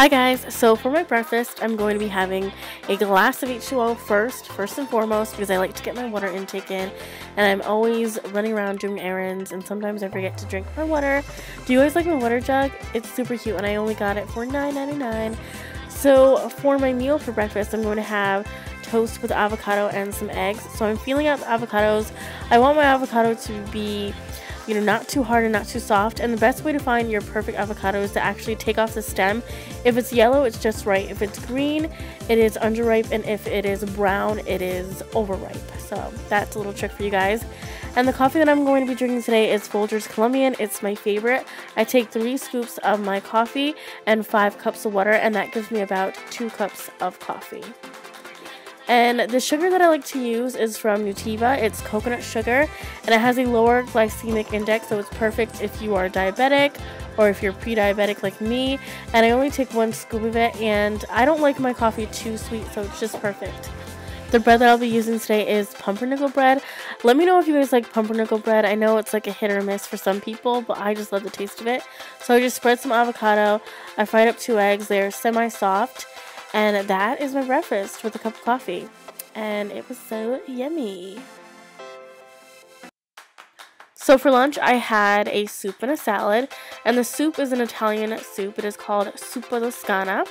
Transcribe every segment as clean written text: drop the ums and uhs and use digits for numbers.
Hi guys, so for my breakfast I'm going to be having a glass of H2O first and foremost, because I like to get my water intake in, and I'm always running around doing errands and sometimes I forget to drink my water. Do you guys like my water jug? It's super cute and I only got it for $9.99. So for my meal for breakfast I'm going to have toast with avocado and some eggs. So I'm feeling out the avocados. I want my avocado to be not too hard and not too soft, and the best way to find your perfect avocado is to actually take off the stem. If it's yellow, it's just right. If it's green, it is underripe, and if it is brown, it is overripe. So that's a little trick for you guys. And the coffee that I'm going to be drinking today is Folgers Colombian. It's my favorite. I take 3 scoops of my coffee and 5 cups of water, and that gives me about 2 cups of coffee. And the sugar that I like to use is from Nutiva. It's coconut sugar, and it has a lower glycemic index, so it's perfect if you are diabetic or if you're pre-diabetic like me. And I only take 1 scoop of it, and I don't like my coffee too sweet, so it's just perfect. The bread that I'll be using today is pumpernickel bread. Let me know if you guys like pumpernickel bread. I know it's like a hit or miss for some people, but I just love the taste of it. So I just spread some avocado. I fried up 2 eggs. They're semi-soft. And that is my breakfast with a cup of coffee. And it was so yummy. So for lunch, I had a soup and a salad. And the soup is an Italian soup. It is called Zuppa Toscana.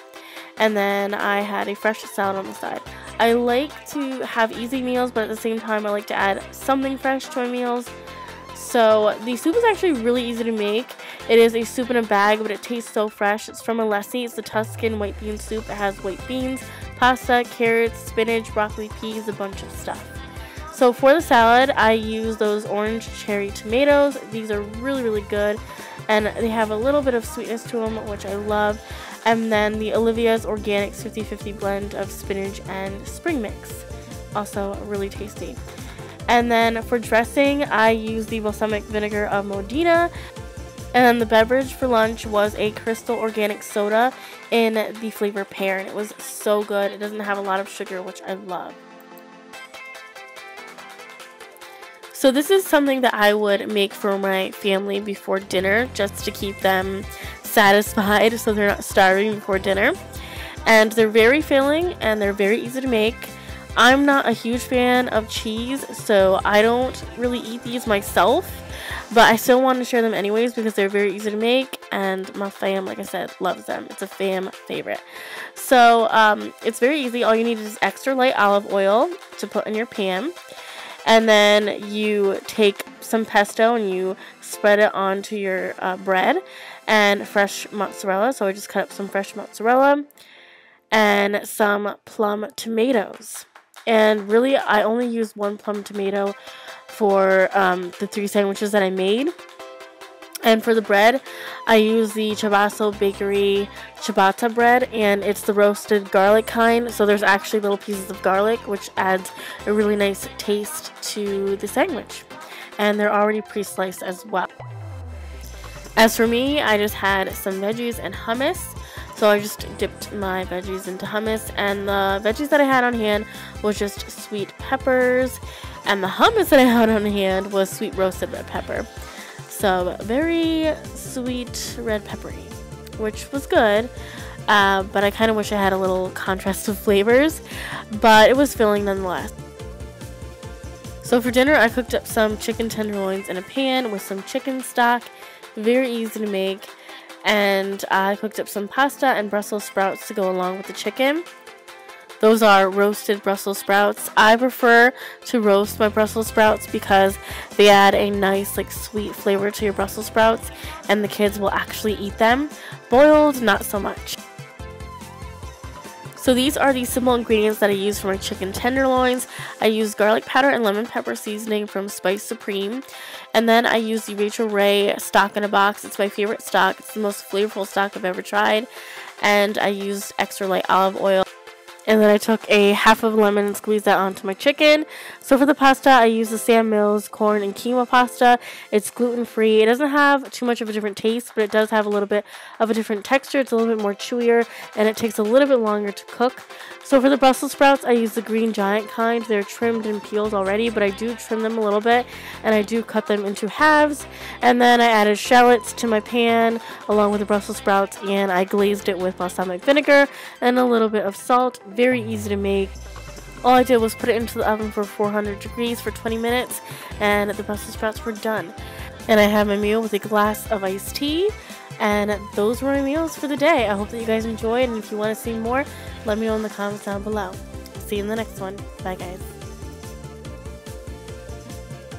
And then I had a fresh salad on the side. I like to have easy meals, but at the same time, I like to add something fresh to my meals. So the soup is actually really easy to make. It is a soup in a bag, but it tastes so fresh. It's from Alessi. It's the Tuscan white bean soup. It has white beans, pasta, carrots, spinach, broccoli, peas, a bunch of stuff. So for the salad, I use those orange cherry tomatoes. These are really, really good, and they have a little bit of sweetness to them, which I love. And then the Olivia's Organics 50-50 blend of spinach and spring mix. Also really tasty. And then for dressing, I use the balsamic vinegar of Modena. And then the beverage for lunch was a Crystal Organic soda in the flavor pear. And it was so good. It doesn't have a lot of sugar, which I love. So this is something that I would make for my family before dinner, just to keep them satisfied so they're not starving before dinner. And they're very filling and they're very easy to make. I'm not a huge fan of cheese, so I don't really eat these myself, but I still want to share them anyways because they're very easy to make, and my fam, like I said, loves them. It's a fam favorite. So it's very easy. All you need is extra light olive oil to put in your pan, and then you take some pesto and you spread it onto your bread, and fresh mozzarella. So I just cut up some fresh mozzarella and some plum tomatoes. And really, I only used 1 plum tomato for the 3 sandwiches that I made. And for the bread, I use the Ciabasso Bakery ciabatta bread, and it's the roasted garlic kind. So there's actually little pieces of garlic, which adds a really nice taste to the sandwich. And they're already pre-sliced as well. As for me, I just had some veggies and hummus. So I just dipped my veggies into hummus, and the veggies that I had on hand was just sweet peppers, and the hummus that I had on hand was sweet roasted red pepper. So very sweet red peppery, which was good, but I kind of wish I had a little contrast of flavors, but it was filling nonetheless. So for dinner, I cooked up some chicken tenderloins in a pan with some chicken stock, very easy to make. And I cooked up some pasta and Brussels sprouts to go along with the chicken. Those are roasted Brussels sprouts. I prefer to roast my Brussels sprouts because they add a nice, sweet flavor to your Brussels sprouts, and the kids will actually eat them. Boiled, not so much. So these are the simple ingredients that I use for my chicken tenderloins. I use garlic powder and lemon pepper seasoning from Spice Supreme. And then I use the Rachel Ray stock in a box. It's my favorite stock. It's the most flavorful stock I've ever tried. And I used extra light olive oil. And then I took a half of lemon and squeezed that onto my chicken. So for the pasta, I use the Sam Mills corn and quinoa pasta. It's gluten-free. It doesn't have too much of a different taste, but it does have a little bit of a different texture. It's a little bit more chewier, and it takes a little bit longer to cook. So for the Brussels sprouts, I use the green giant kind. They're trimmed and peeled already, but I do trim them a little bit, and I do cut them into halves. And then I added shallots to my pan along with the Brussels sprouts, and I glazed it with balsamic vinegar and a little bit of salt. Very easy to make. All I did was put it into the oven for 400 degrees for 20 minutes, and the Brussels sprouts were done. And I had my meal with a glass of iced tea. And those were my meals for the day. I hope that you guys enjoyed, and if you want to see more, let me know in the comments down below. See you in the next one. Bye, guys.